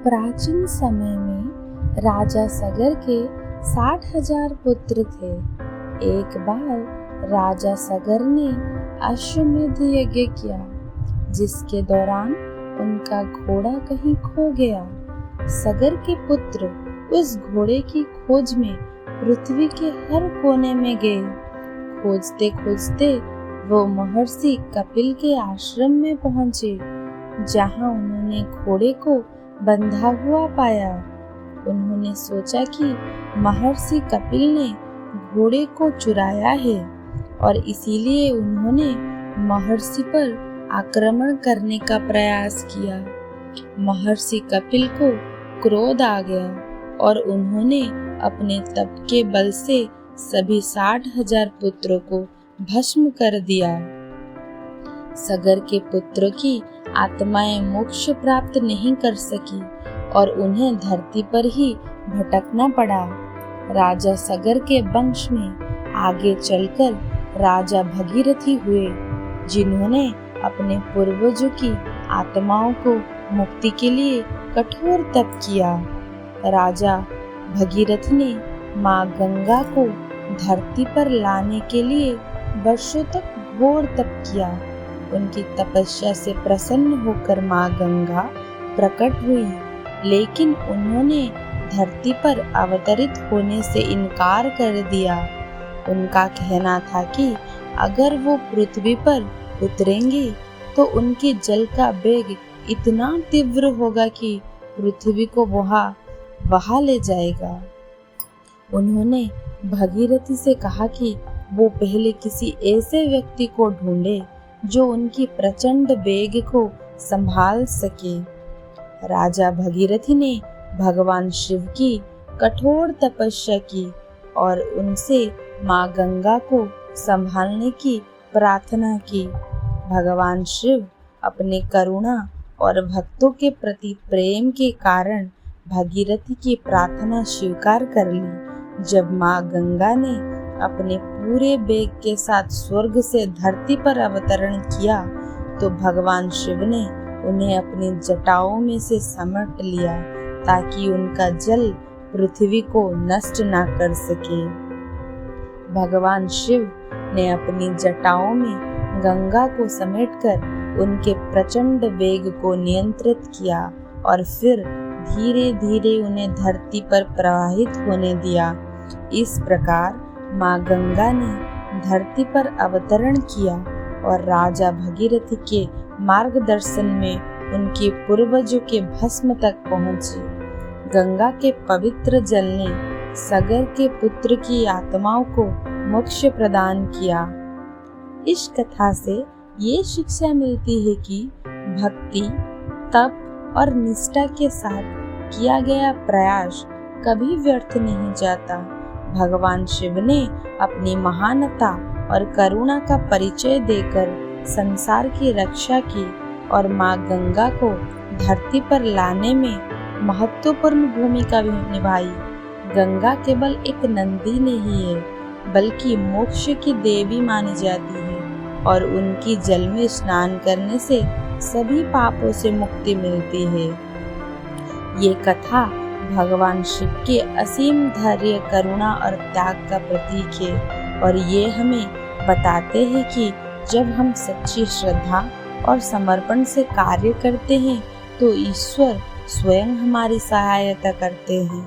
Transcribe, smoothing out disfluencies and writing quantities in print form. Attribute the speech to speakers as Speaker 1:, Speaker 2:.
Speaker 1: प्राचीन समय में राजा सगर के 60,000 पुत्र थे। एक बार राजा सगर ने अश्वमेध यज्ञ किया, जिसके दौरान उनका घोड़ा कहीं खो गया। सगर के पुत्र उस घोड़े की खोज में पृथ्वी के हर कोने में गए। खोजते खोजते वो महर्षि कपिल के आश्रम में पहुंचे, जहां उन्होंने घोड़े को बंधा हुआ पाया। उन्होंने सोचा कि महर्षि कपिल ने घोड़े को चुराया है और इसीलिए उन्होंने महर्षि पर आक्रमण करने का प्रयास किया। महर्षि कपिल को क्रोध आ गया और उन्होंने अपने तप के बल से सभी 60,000 पुत्रों को भस्म कर दिया। सगर के पुत्रों की आत्माएं मोक्ष प्राप्त नहीं कर सकी और उन्हें धरती पर ही भटकना पड़ा। राजा सगर के वंश में आगे चलकर राजा भगीरथी हुए, जिन्होंने अपने पूर्वजों की आत्माओं को मुक्ति के लिए कठोर तप किया। राजा भगीरथ ने माँ गंगा को धरती पर लाने के लिए वर्षों तक घोर तप किया। उनकी तपस्या से प्रसन्न होकर माँ गंगा प्रकट हुई, लेकिन उन्होंने धरती पर अवतरित होने से इनकार कर दिया। उनका कहना था कि अगर वो पृथ्वी पर उतरेंगे तो उनके जल का वेग इतना तीव्र होगा कि पृथ्वी को वहा ले जाएगा। उन्होंने भगीरथी से कहा कि वो पहले किसी ऐसे व्यक्ति को ढूंढे जो उनकी प्रचंड वेग को संभाल सके। राजा भगीरथी ने भगवान शिव की कठोर तपस्या की और उनसे माँ गंगा को संभालने की प्रार्थना की। भगवान शिव अपने करुणा और भक्तों के प्रति प्रेम के कारण भगीरथी की प्रार्थना स्वीकार कर ली। जब माँ गंगा ने अपने पूरे वेग के साथ स्वर्ग से धरती पर अवतरण किया, तो भगवान शिव ने उन्हें अपनी जटाओं में से समेट लिया ताकि उनका जल पृथ्वी को नष्ट ना कर सके। भगवान शिव ने अपनी जटाओं में गंगा को समेटकर उनके प्रचंड वेग को नियंत्रित किया और फिर धीरे धीरे उन्हें धरती पर प्रवाहित होने दिया। इस प्रकार माँ गंगा ने धरती पर अवतरण किया और राजा भगीरथी के मार्गदर्शन में उनके पूर्वजों के भस्म तक पहुँची। गंगा के पवित्र जल ने सगर के पुत्र की आत्माओं को मोक्ष प्रदान किया। इस कथा से ये शिक्षा मिलती है कि भक्ति, तप और निष्ठा के साथ किया गया प्रयास कभी व्यर्थ नहीं जाता। भगवान शिव ने अपनी महानता और करुणा का परिचय देकर संसार की रक्षा की और माँ गंगा को धरती पर लाने में महत्वपूर्ण भूमिका भी निभाई। गंगा केवल एक नदी नहीं है, बल्कि मोक्ष की देवी मानी जाती है और उनकी जल में स्नान करने से सभी पापों से मुक्ति मिलती है। ये कथा भगवान शिव के असीम धैर्य, करुणा और त्याग का प्रतीक है और ये हमें बताते हैं कि जब हम सच्ची श्रद्धा और समर्पण से कार्य करते हैं तो ईश्वर स्वयं हमारी सहायता करते हैं।